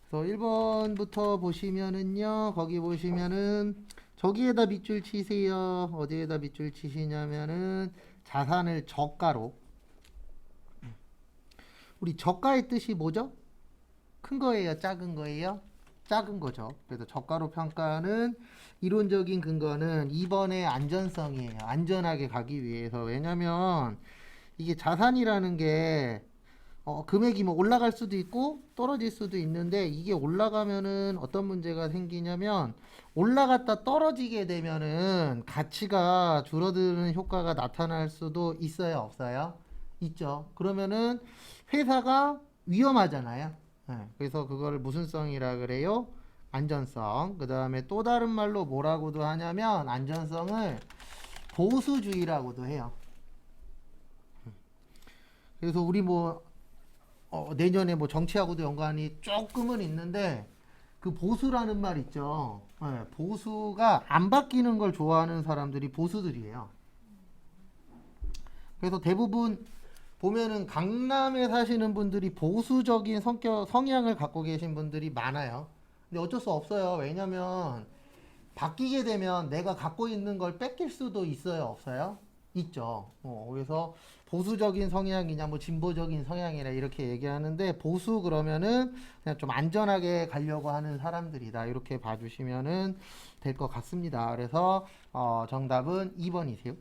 그래서 1번부터 보시면은요, 거기 보시면은 저기에다 밑줄 치세요. 어디에다 밑줄 치시냐면은 자산을 저가로. 우리 저가의 뜻이 뭐죠? 큰 거예요, 작은 거예요? 작은 거죠. 그래서 저가로 평가하는 이론적인 근거는 2번의 안전성이에요. 안전하게 가기 위해서. 왜냐면 이게 자산이라는 게 금액이 뭐 올라갈 수도 있고 떨어질 수도 있는데, 이게 올라가면은 어떤 문제가 생기냐면, 올라갔다 떨어지게 되면은 가치가 줄어드는 효과가 나타날 수도 있어요, 없어요? 있죠. 그러면은 회사가 위험하잖아요. 네, 그래서 그거를 무슨 성이라 그래요? 안전성. 그 다음에 또 다른 말로 뭐라고도 하냐면, 안전성을 보수주의라고도 해요. 그래서 우리 뭐 내년에 뭐 정치하고도 연관이 조금은 있는데, 그 보수라는 말 있죠. 예, 보수가 안 바뀌는 걸 좋아하는 사람들이 보수들이에요. 그래서 대부분 보면은 강남에 사시는 분들이 보수적인 성향을 갖고 계신 분들이 많아요. 근데 어쩔 수 없어요. 왜냐면 바뀌게 되면 내가 갖고 있는 걸 뺏길 수도 있어요, 없어요? 있죠. 그래서 보수적인 성향이냐, 뭐 진보적인 성향이라 이렇게 얘기하는데, 보수 그러면은 그냥 좀 안전하게 가려고 하는 사람들이다. 이렇게 봐주시면은 될 것 같습니다. 그래서 정답은 2번이세요.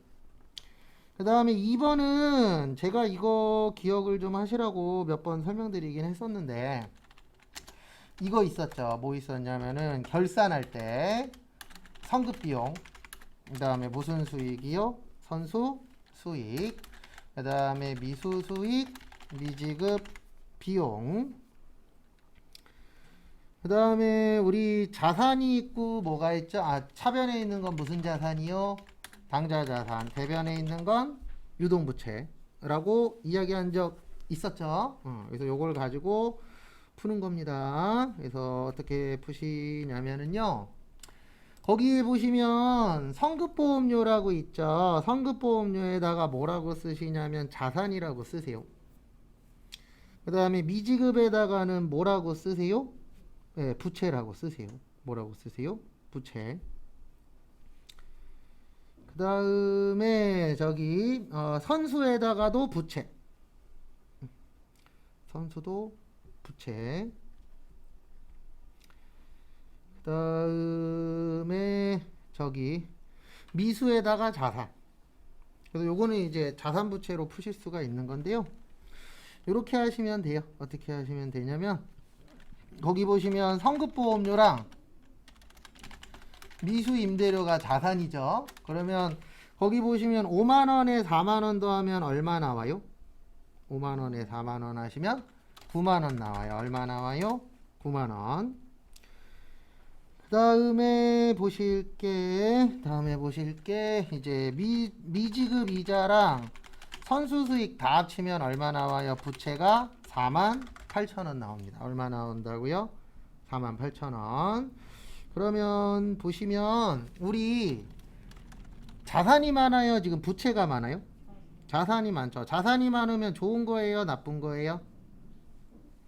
그 다음에 2번은 제가 이거 기억을 좀 하시라고 몇 번 설명드리긴 했었는데, 이거 있었죠. 뭐 있었냐면은 결산할 때 성급 비용, 그 다음에 무슨 수익이요? 선수 수익, 그 다음에 미수 수익, 미지급 비용, 그 다음에 우리 자산이 있고 뭐가 있죠? 차변에 있는 건 무슨 자산이요? 당좌 자산, 대변에 있는 건 유동부채라고 이야기한 적 있었죠. 그래서 요걸 가지고 푸는 겁니다. 그래서 어떻게 푸시냐면은요, 거기에 보시면 성급보험료라고 있죠. 성급보험료에다가 뭐라고 쓰시냐면 자산이라고 쓰세요. 그 다음에 미지급에다가는 뭐라고 쓰세요? 네, 부채라고 쓰세요. 뭐라고 쓰세요? 부채. 그 다음에 저기 선수에다가도 부채. 선수도 부채. 그 다음에 저기 미수에다가 자산. 그래서 요거는 이제 자산 부채로 푸실 수가 있는 건데요. 이렇게 하시면 돼요. 어떻게 하시면 되냐면, 거기 보시면 성급보험료랑 미수임대료가 자산이죠. 그러면 거기 보시면 5만원에 4만원 더하면 얼마 나와요? 5만원에 4만원 하시면 9만원 나와요. 얼마 나와요? 9만원. 그 다음에 보실 게 이제 미지급 이자랑 선수 수익 다 합치면 얼마 나와요? 부채가 4만 8천원 나옵니다. 얼마 나온다고요? 4만 8천원. 그러면 보시면 우리 자산이 많아요? 지금 부채가 많아요? 자산이 많죠. 자산이 많으면 좋은 거예요? 나쁜 거예요?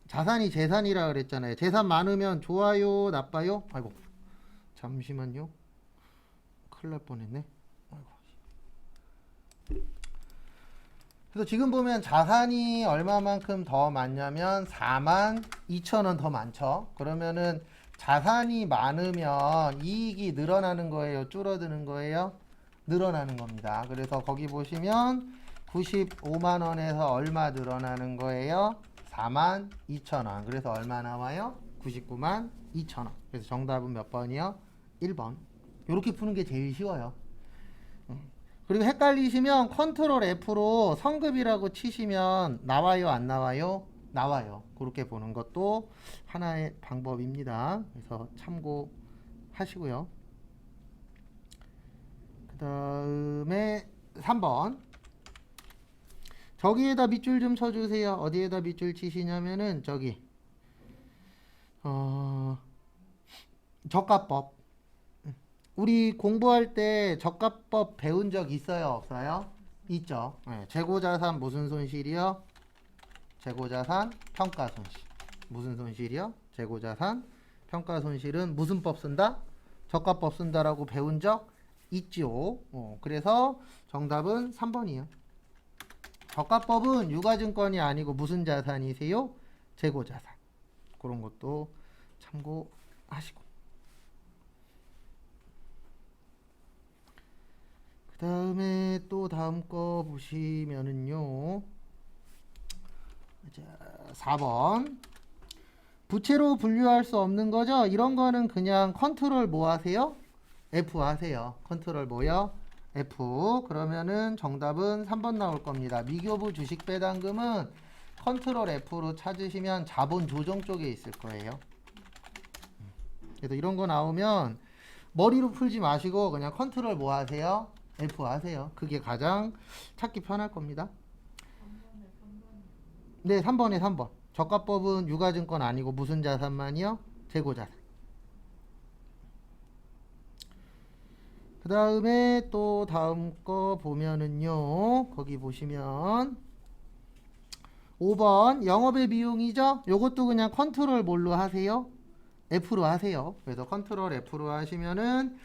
자산이 재산이라 그랬잖아요. 재산 많으면 좋아요? 나빠요? 아이고, 잠시만요. 큰일 날 뻔했네. 아이고. 그래서 지금 보면 자산이 얼마만큼 더 많냐면 4만 2천원 더 많죠. 그러면은 자산이 많으면 이익이 늘어나는 거예요? 줄어드는 거예요? 늘어나는 겁니다. 그래서 거기 보시면 95만원에서 얼마 늘어나는 거예요? 4만 2천원. 그래서 얼마 나와요? 99만 2천원. 그래서 정답은 몇 번이요? 1번. 이렇게 푸는 게 제일 쉬워요. 그리고 헷갈리시면 컨트롤 F로 성급이라고 치시면 나와요, 안 나와요? 나와요. 그렇게 보는 것도 하나의 방법입니다. 그래서 참고하시고요. 그 다음에 3번. 저기에다 밑줄 좀 쳐주세요. 어디에다 밑줄 치시냐면은 저기 저가법. 우리 공부할 때 저가법 배운 적 있어요, 없어요? 있죠. 네, 재고자산 무슨 손실이요? 재고자산 평가손실. 무슨 손실이요? 재고자산. 평가손실은 무슨 법 쓴다? 저가법 쓴다라고 배운 적 있지요. 그래서 정답은 3번이에요. 저가법은 유가증권이 아니고 무슨 자산이세요? 재고자산. 그런 것도 참고하시고. 그 다음에 또 다음 거 보시면은요. 자, 4번. 부채로 분류할 수 없는 거죠? 이런 거는 그냥 컨트롤 뭐 하세요? F 하세요. 컨트롤 뭐요? F. 그러면은 정답은 3번 나올 겁니다. 미교부 주식 배당금은 컨트롤 F로 찾으시면 자본 조정 쪽에 있을 거예요. 그래서 이런 거 나오면 머리로 풀지 마시고 그냥 컨트롤 뭐 하세요? F 하세요. 그게 가장 찾기 편할 겁니다. 네, 3번에 3번. 저가법은 유가증권 아니고 무슨 자산만이요? 재고자산. 그 다음에 또 다음 거 보면은요. 거기 보시면 5번 영업의 비용이죠? 요것도 그냥 컨트롤 뭘로 하세요? F로 하세요. 그래서 컨트롤 F로 하시면은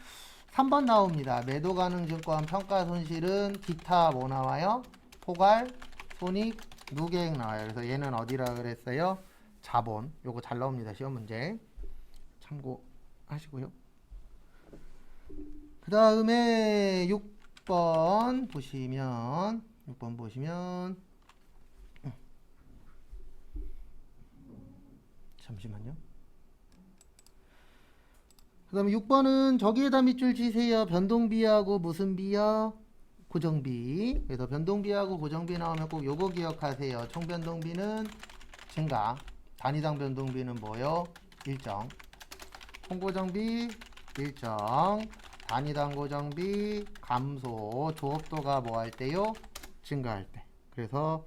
3번 나옵니다. 매도 가능 증권 평가 손실은 기타 뭐 나와요? 포괄, 손익, 누계액 나와요. 그래서 얘는 어디라 그랬어요? 자본. 요거 잘 나옵니다. 시험 문제. 참고하시고요. 그 다음에 6번 보시면 잠시만요. 그 다음에 6번은 저기에다 밑줄 치세요. 변동비하고 무슨 비요? 고정비. 그래서 변동비하고 고정비 나오면 꼭 요거 기억하세요. 총변동비는 증가, 단위당 변동비는 뭐요? 일정. 총고정비 일정, 단위당 고정비 감소, 조업도가 뭐 할 때요? 증가할 때. 그래서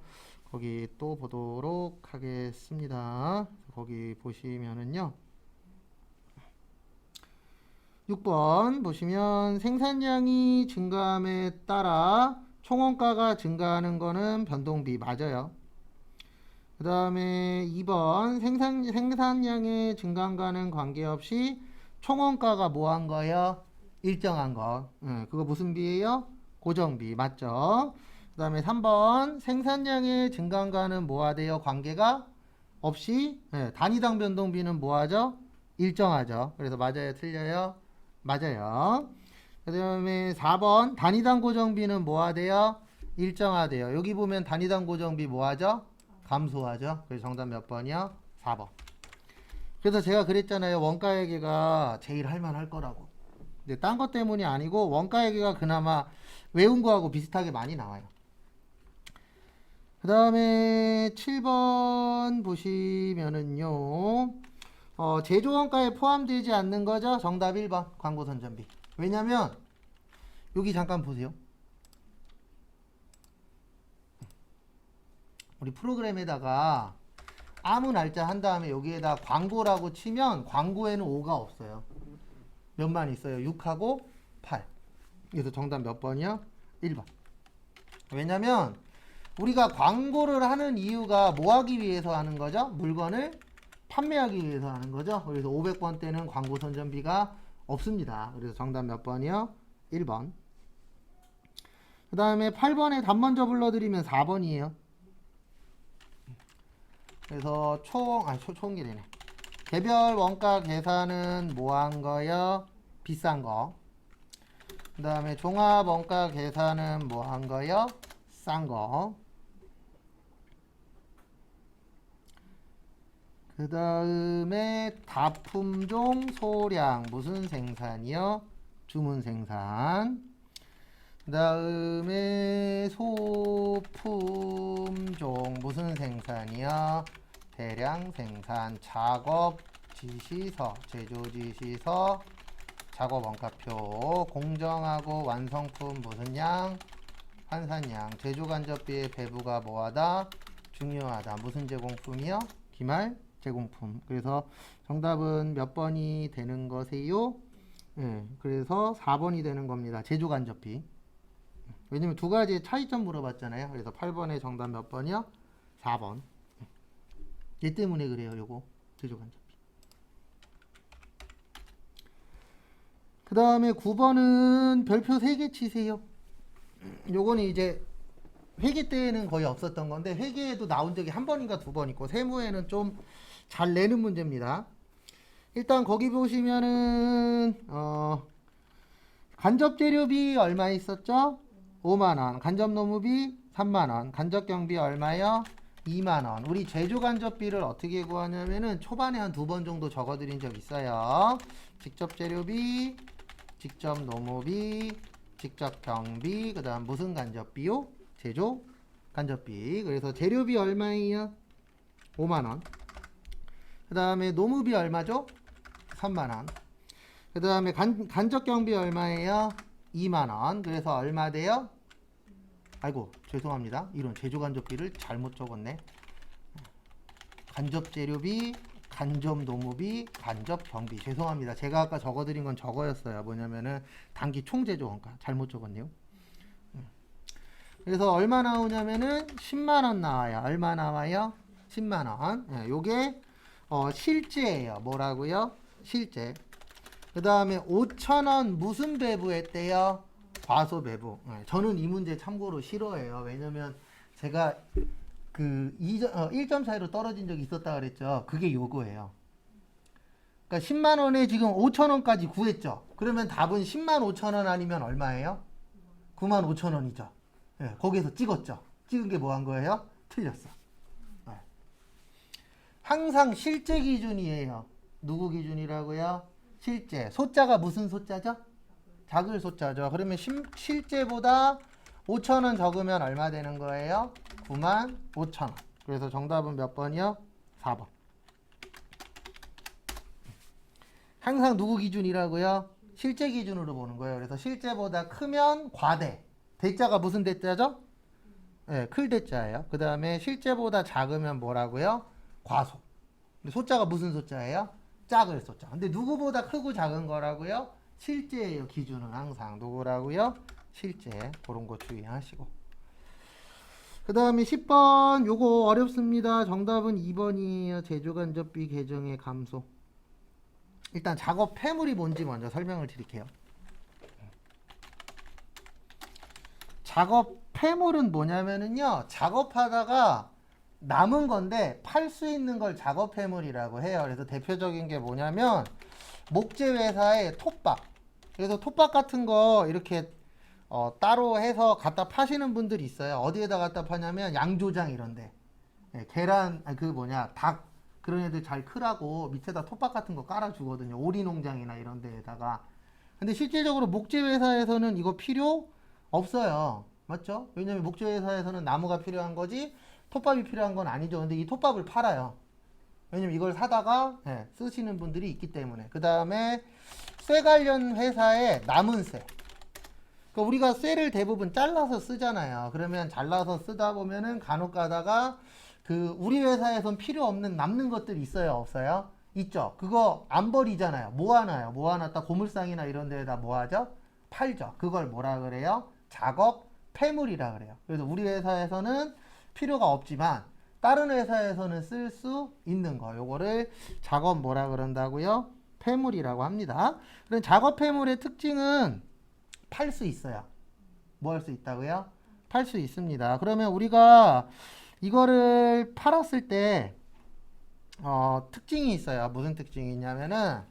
거기 또 보도록 하겠습니다. 거기 보시면은요. 6번 보시면 생산량이 증가함에 따라 총원가가 증가하는 거는 변동비 맞아요. 그 다음에 2번 생산량의 증가과는 관계없이 총원가가 뭐 한 거예요? 일정한 거. 그거 무슨 비예요? 고정비 맞죠? 그 다음에 3번 생산량의 증가과는 뭐 하대요? 관계가 없이 단위당 변동비는 뭐 하죠? 일정하죠. 그래서 맞아요? 틀려요? 맞아요. 그 다음에 4번 단위당 고정비는 뭐 하대요? 일정하대요. 여기 보면 단위당 고정비 뭐 하죠? 감소하죠. 그래서 정답 몇 번이요? 4번. 그래서 제가 그랬잖아요. 원가회계가 제일 할만할 거라고. 근데 딴 것 때문이 아니고 원가회계가 그나마 외운 거하고 비슷하게 많이 나와요. 그 다음에 7번 보시면은요. 제조원가에 포함되지 않는 거죠? 정답 1번 광고선전비. 왜냐면 여기 잠깐 보세요. 우리 프로그램에다가 아무 날짜 한 다음에 여기에다 광고라고 치면 광고에는 5가 없어요. 몇만 있어요? 6하고 8. 그래서 정답 몇 번이요? 1번. 왜냐면 우리가 광고를 하는 이유가 뭐 하기 위해서 하는 거죠? 물건을 판매하기 위해서 하는 거죠. 그래서 500번 때는 광고 선전비가 없습니다. 그래서 정답 몇 번이요? 1번. 그 다음에 8번에 답 먼저 불러드리면 4번이에요. 그래서 총이 되네. 개별 원가 계산은 뭐 한 거요? 비싼 거. 그 다음에 종합 원가 계산은 뭐 한 거요? 싼 거. 그 다음에 다품종 소량 무슨 생산이요? 주문 생산. 그 다음에 소품종 무슨 생산이요? 대량 생산. 작업 지시서, 제조 지시서, 작업 원가표. 공정하고 완성품 무슨 양? 환산량. 제조 간접비의 배부가 뭐하다? 중요하다. 무슨 제공품이요? 기말 제공품. 그래서 정답은 몇 번이 되는 거세요? 그래서 4번이 되는 겁니다. 제조 간접비. 왜냐면 두 가지의 차이점 물어봤잖아요. 그래서 8번의 정답 몇 번이요? 4번. 얘 때문에 그래요. 요거 제조간접비. 그 다음에 9번은 별표 3개 치세요. 요거는 이제 회계 때는 거의 없었던 건데 회계에도 나온 적이 한 번인가 두 번 있고 세무에는 좀 잘 내는 문제입니다. 일단 거기 보시면은 간접 재료비 얼마 있었죠? 5만 원. 간접 노무비 3만 원. 간접 경비 얼마요? 2만 원. 우리 제조 간접비를 어떻게 구하냐면은 초반에 한 두 번 정도 적어 드린 적 있어요. 직접 재료비, 직접 노무비, 직접 경비, 그다음 무슨 간접비요? 제조 간접비. 그래서 재료비 얼마예요? 5만 원. 그다음에 노무비 얼마죠? 3만 원. 그 다음에 간접 경비 얼마예요? 2만 원. 그래서 얼마 돼요? 아이고 죄송합니다. 이런 제조 간접비를 잘못 적었네. 간접 재료비, 간접 노무비, 간접 경비. 죄송합니다. 제가 아까 적어드린 건 저거였어요. 뭐냐면은 단기 총제조원가 잘못 적었네요. 그래서 얼마 나오냐면은 10만 원 나와요. 얼마 나와요? 10만 원. 예, 요게 실제예요. 뭐라고요? 실제. 그 다음에 5,000원 무슨 배부했대요? 과소 배부. 네, 저는 이 문제 참고로 싫어해요. 왜냐면 제가 그 1점 차이로 떨어진 적이 있었다 그랬죠. 그게 요거예요. 그러니까 10만 원에 지금 5,000원까지 구했죠. 그러면 답은 10만 5,000원 아니면 얼마예요? 9만 5,000원이죠. 네, 거기서 찍었죠. 찍은 게 뭐 한 거예요? 틀렸어. 네. 항상 실제 기준이에요. 누구 기준이라고요? 실제. 소자가 무슨 소자죠? 작을 소자죠. 그러면 실제보다 5,000원 적으면 얼마 되는 거예요? 9만 5,000원. 그래서 정답은 몇 번이요? 4번. 항상 누구 기준이라고요? 실제 기준으로 보는 거예요. 그래서 실제보다 크면 과대. 대자가 무슨 대자죠? 네, 클 대자예요. 그 다음에 실제보다 작으면 뭐라고요? 과소. 근데 소자가 무슨 소자예요? 작을 소자. 근데 누구보다 크고 작은 거라고요? 실제예요. 기준은 항상 누구라고요? 실제. 그런 거 주의하시고. 그 다음에 10번 요거 어렵습니다. 정답은 2번이에요. 제조간접비 계정의 감소. 일단 작업 폐물이 뭔지 먼저 설명을 드릴게요. 작업 폐물은 뭐냐면은요. 작업하다가 남은 건데 팔 수 있는 걸 작업 폐물이라고 해요. 그래서 대표적인 게 뭐냐면 목재 회사의 톱밥. 그래서 톱밥 같은 거 이렇게 따로 해서 갖다 파시는 분들이 있어요. 어디에다 갖다 파냐면 양조장 이런데. 예, 계란 닭 그런 애들 잘 크라고 밑에다 톱밥 같은 거 깔아 주거든요. 오리 농장이나 이런 데에다가. 근데 실질적으로 목재 회사에서는 이거 필요 없어요. 맞죠? 왜냐면 목재 회사에서는 나무가 필요한 거지 톱밥이 필요한 건 아니죠. 근데 이 톱밥을 팔아요. 왜냐면 이걸 사다가 쓰시는 분들이 있기 때문에. 그 다음에 쇠 관련 회사의 남은 쇠. 그러니까 우리가 쇠를 대부분 잘라서 쓰잖아요. 그러면 잘라서 쓰다 보면은 간혹 가다가 그 우리 회사에선 필요 없는 남는 것들이 있어요, 없어요? 있죠. 그거 안 버리잖아요. 모아놔요. 모아놨다 고물상이나 이런 데에다 모아죠? 팔죠. 그걸 뭐라 그래요? 작업 폐물이라 그래요. 그래서 우리 회사에서는 필요가 없지만 다른 회사에서는 쓸 수 있는 거. 요거를 작업 뭐라 그런다고요? 폐물이라고 합니다. 그럼 작업 폐물의 특징은 팔 수 있어요. 뭐 할 수 있다고요? 팔 수 있습니다. 그러면 우리가 이거를 팔았을 때 특징이 있어요. 무슨 특징이 있냐면은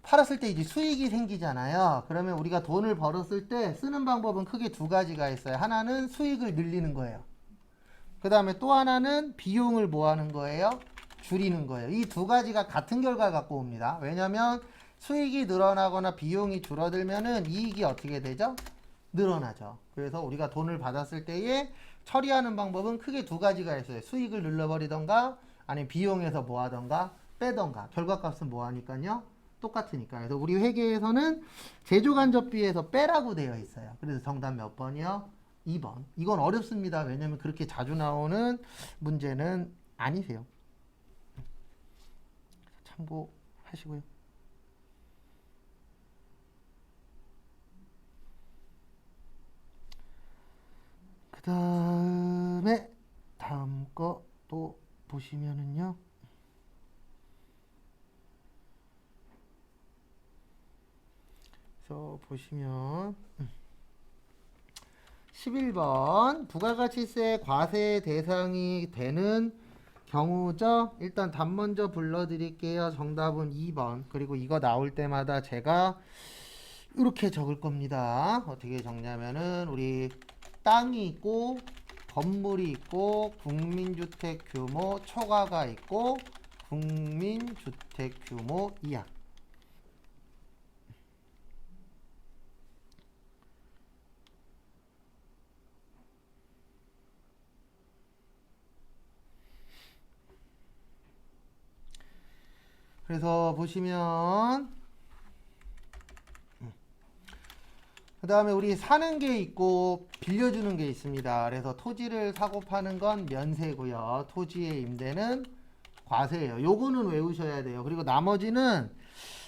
팔았을 때 이제 수익이 생기잖아요. 그러면 우리가 돈을 벌었을 때 쓰는 방법은 크게 두 가지가 있어요. 하나는 수익을 늘리는 거예요. 그 다음에 또 하나는 비용을 뭐 하는 거예요? 줄이는 거예요. 이 두 가지가 같은 결과를 갖고 옵니다. 왜냐면 수익이 늘어나거나 비용이 줄어들면은 이익이 어떻게 되죠? 늘어나죠. 그래서 우리가 돈을 받았을 때에 처리하는 방법은 크게 두 가지가 있어요. 수익을 늘려버리던가 아니면 비용에서 뭐 하던가 빼던가. 결과값은 뭐 하니까요? 똑같으니까. 그래서 우리 회계에서는 제조간접비에서 빼라고 되어 있어요. 그래서 정답 몇 번이요? 2번. 이건 어렵습니다. 왜냐면 그렇게 자주 나오는 문제는 아니세요. 참고하시고요. 그 다음에 다음 거 또 보시면은요. 그래서 보시면 11번 부가가치세 과세 대상이 되는 경우죠. 일단 답 먼저 불러드릴게요. 정답은 2번. 그리고 이거 나올 때마다 제가 이렇게 적을 겁니다. 어떻게 적냐면은 우리 땅이 있고 건물이 있고 국민주택 규모 초과가 있고 국민주택 규모 이하. 그래서 보시면 그 다음에 우리 사는 게 있고 빌려주는 게 있습니다. 그래서 토지를 사고 파는 건 면세고요. 토지의 임대는 과세예요. 요거는 외우셔야 돼요. 그리고 나머지는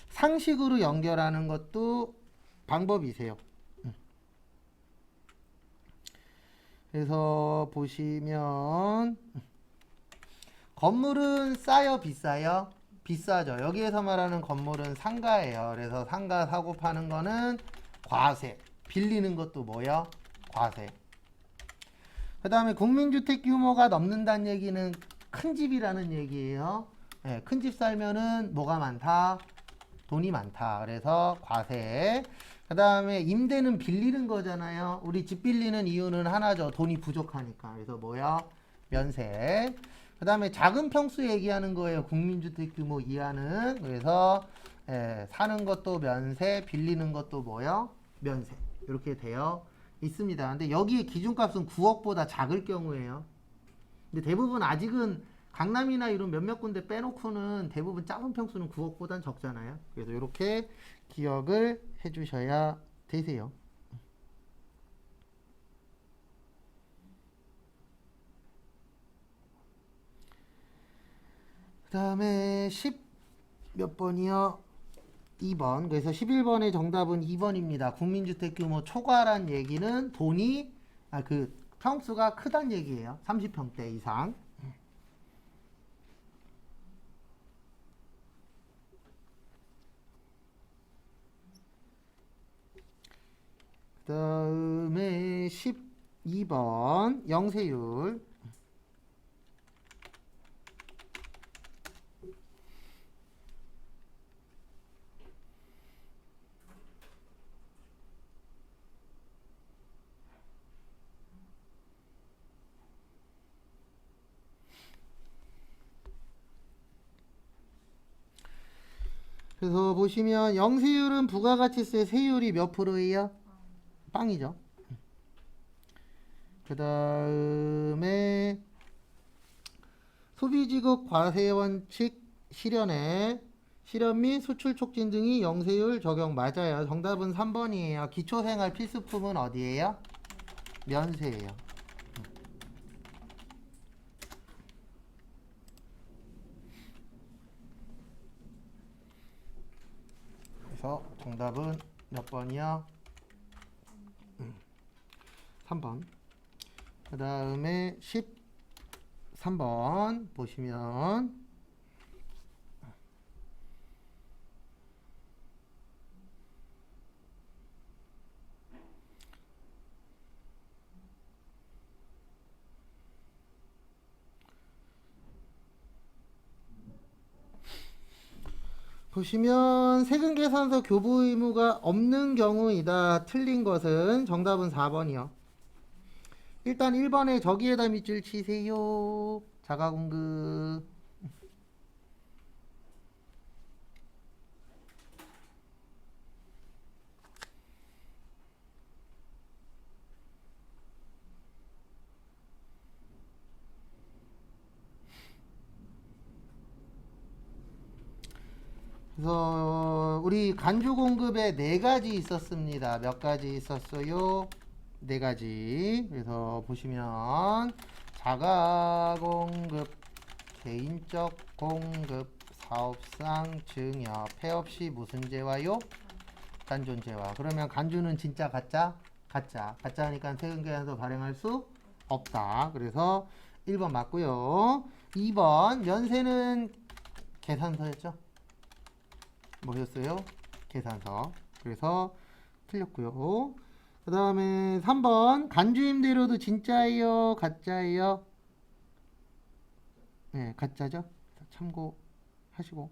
상식으로 연결하는 것도 방법이세요. 그래서 보시면 건물은 싸요, 비싸요? 비싸죠. 여기에서 말하는 건물은 상가예요. 그래서 상가 사고 파는 거는 과세. 빌리는 것도 뭐요? 과세. 그 다음에 국민주택 규모가 넘는다는 얘기는 큰 집이라는 얘기예요. 네, 큰 집 살면은 뭐가 많다? 돈이 많다. 그래서 과세. 그 다음에 임대는 빌리는 거잖아요. 우리 집 빌리는 이유는 하나죠. 돈이 부족하니까. 그래서 뭐야? 면세. 그 다음에 작은 평수 얘기하는 거예요. 국민주택 규모 이하는. 그래서 사는 것도 면세, 빌리는 것도 뭐요? 면세. 이렇게 되어 있습니다. 근데 여기에 기준값은 9억보다 작을 경우에요. 근데 대부분 아직은 강남이나 이런 몇몇 군데 빼놓고는 대부분 작은 평수는 9억보단 적잖아요. 그래서 이렇게 기억을 해주셔야 되세요. 그 다음에 10 몇 번이요? 2번. 그래서 11번의 정답은 2번입니다. 국민주택 규모 초과란 얘기는 돈이 그 평수가 크단 얘기예요. 30평대 이상. 그 다음에 12번 영세율. 그래서 보시면 영세율은 부가가치세 세율이 몇 프로예요? 빵이죠. 그 다음에 소비지급 과세원칙 실현 및 수출 촉진 등이 영세율 적용 맞아요. 정답은 3번이에요. 기초생활 필수품은 어디예요? 면세예요. 그래서 정답은 몇 번이요? 3번. 그 다음에 13번 보시면 세금 계산서 교부 의무가 없는 경우이다. 틀린 것은 정답은 4번이요. 일단 1번에 저기에다 밑줄 치세요. 자가공급. 그래서 우리 간주 공급에 4가지 있었습니다. 몇 가지 있었어요? 4가지. 그래서 보시면 자가 공급, 개인적 공급, 사업상 증여, 폐업 시 무슨 재와요? 단존재와. 그러면 간주는 진짜 가짜? 가짜. 가짜니까 세금 계산서 발행할 수 없다. 그래서 1번 맞고요. 2번 연세는 계산서였죠? 뭐였어요? 계산서. 그래서 틀렸고요. 그 다음에 3번 간주임대로도 진짜예요? 가짜예요? 네, 가짜죠? 참고하시고.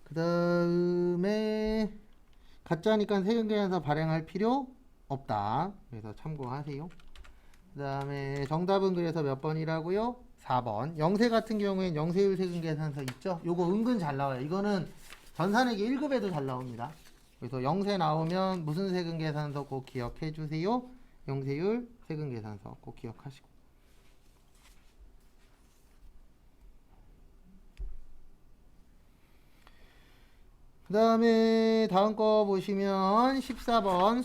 그 다음에 가짜니까 세금계산서 발행할 필요 없다. 그래서 참고하세요. 그 다음에 정답은 그래서 몇 번이라고요? 4번. 영세 같은 경우엔 영세율 세금계산서 있죠? 요거 은근 잘 나와요. 이거는 전산회계 1급에도 잘 나옵니다. 그래서 영세 나오면 무슨 세금계산서 꼭 기억해 주세요. 영세율 세금계산서 꼭 기억하시고. 그 다음에 다음 거 보시면 14번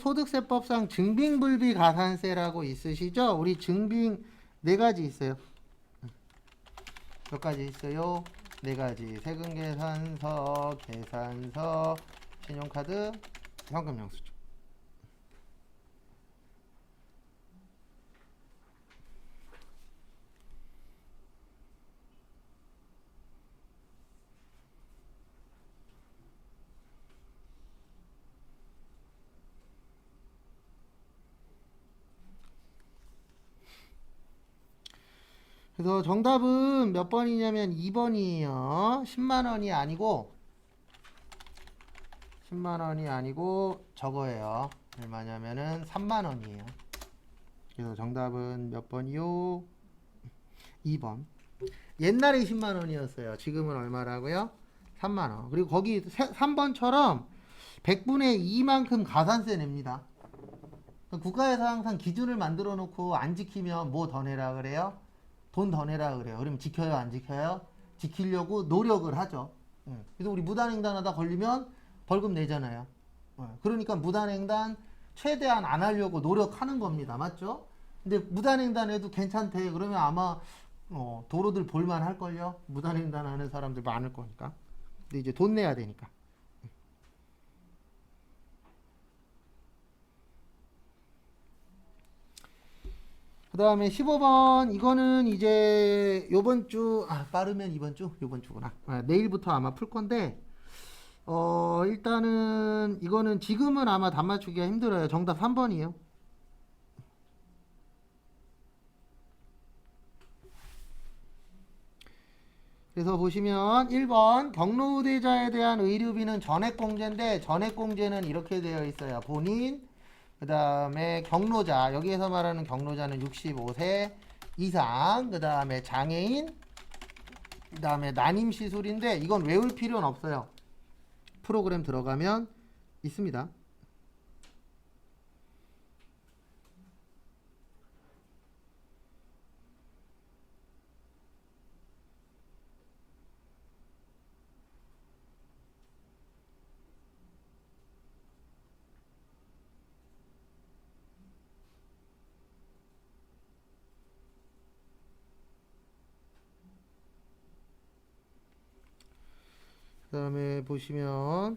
소득세법상 증빙불비 가산세라고 있으시죠? 우리 증빙 4가지 있어요. 몇 가지 있어요? 4가지. 세금계산서, 계산서, 신용카드, 현금영수증. 그래서 정답은 몇 번이냐면 2번이에요. 10만원이 아니고 10만원이 아니고 저거예요. 얼마냐면은 3만원이에요. 그래서 정답은 몇 번이요? 2번. 옛날에 10만원이었어요. 지금은 얼마라고요? 3만원. 그리고 거기 3번처럼 100분의 2만큼 가산세 냅니다. 국가에서 항상 기준을 만들어 놓고 안 지키면 뭐 더 내라 그래요? 돈 더 내라 그래요. 그러면 지켜요, 안 지켜요? 지키려고 노력을 하죠. 그래서 우리 무단횡단하다 걸리면 벌금 내잖아요. 그러니까 무단횡단 최대한 안 하려고 노력하는 겁니다. 맞죠? 근데 무단횡단해도 괜찮대. 그러면 아마 도로들 볼만 할걸요? 무단횡단하는 사람들 많을 거니까. 근데 이제 돈 내야 되니까. 그 다음에 15번 이거는 이제 요번 주 빠르면 이번 주? 요번 주구나. 내일부터 아마 풀 건데 일단은 이거는 지금은 아마 답 맞추기가 힘들어요. 정답 3번이에요. 그래서 보시면 1번 경로우대자에 대한 의료비는 전액공제인데 전액공제는 이렇게 되어 있어요. 본인 그 다음에 경로자, 여기에서 말하는 경로자는 65세 이상, 그 다음에 장애인, 그 다음에 난임시술인데 이건 외울 필요는 없어요. 프로그램 들어가면 있습니다. 그 다음에 보시면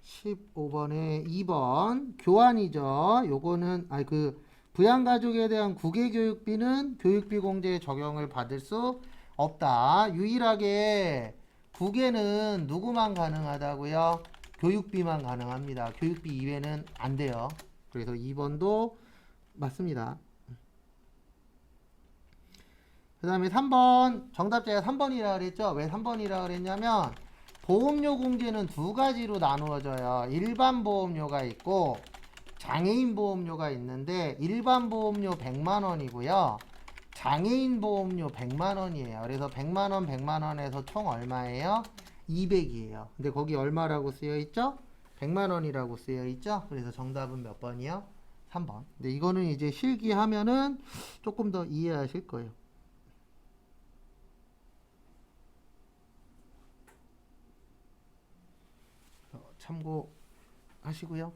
15번에 2번 교환이죠. 요거는 부양가족에 대한 국외교육비는 교육비 공제에 적용을 받을 수 없다. 유일하게 국외는 누구만 가능하다고요? 교육비만 가능합니다. 교육비 이외는 안 돼요. 그래서 2번도 맞습니다. 그 다음에 3번 정답자가 3번이라 그랬죠. 왜 3번이라 그랬냐면 보험료 공제는 2가지로 나누어져요. 일반 보험료가 있고 장애인 보험료가 있는데 일반 보험료 100만원이고요. 장애인 보험료 100만원이에요. 그래서 100만원 100만원에서 총 얼마예요? 200이에요. 근데 거기 얼마라고 쓰여있죠? 100만원이라고 쓰여있죠? 그래서 정답은 몇 번이요? 3번. 근데 이거는 이제 실기하면은 조금 더 이해하실 거예요. 참고하시고요.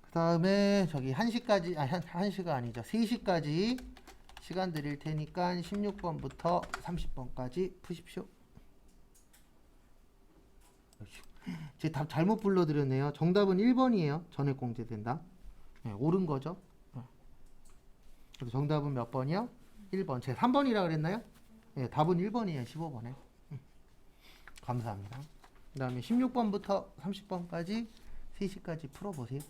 그 다음에 저기 1시까지 1시가 아니죠. 3시까지 시간 드릴 테니까 16번부터 30번까지 푸십시오. 제 답 잘못 불러드렸네요. 정답은 1번이에요. 전액 공제된다. 네, 옳은 거죠. 그래서 정답은 몇 번이요? 1번. 제가 3번이라 그랬나요? 네, 답은 1번이에요. 15번에. 감사합니다. 그 다음에 16번부터 30번까지 3시까지 풀어보세요.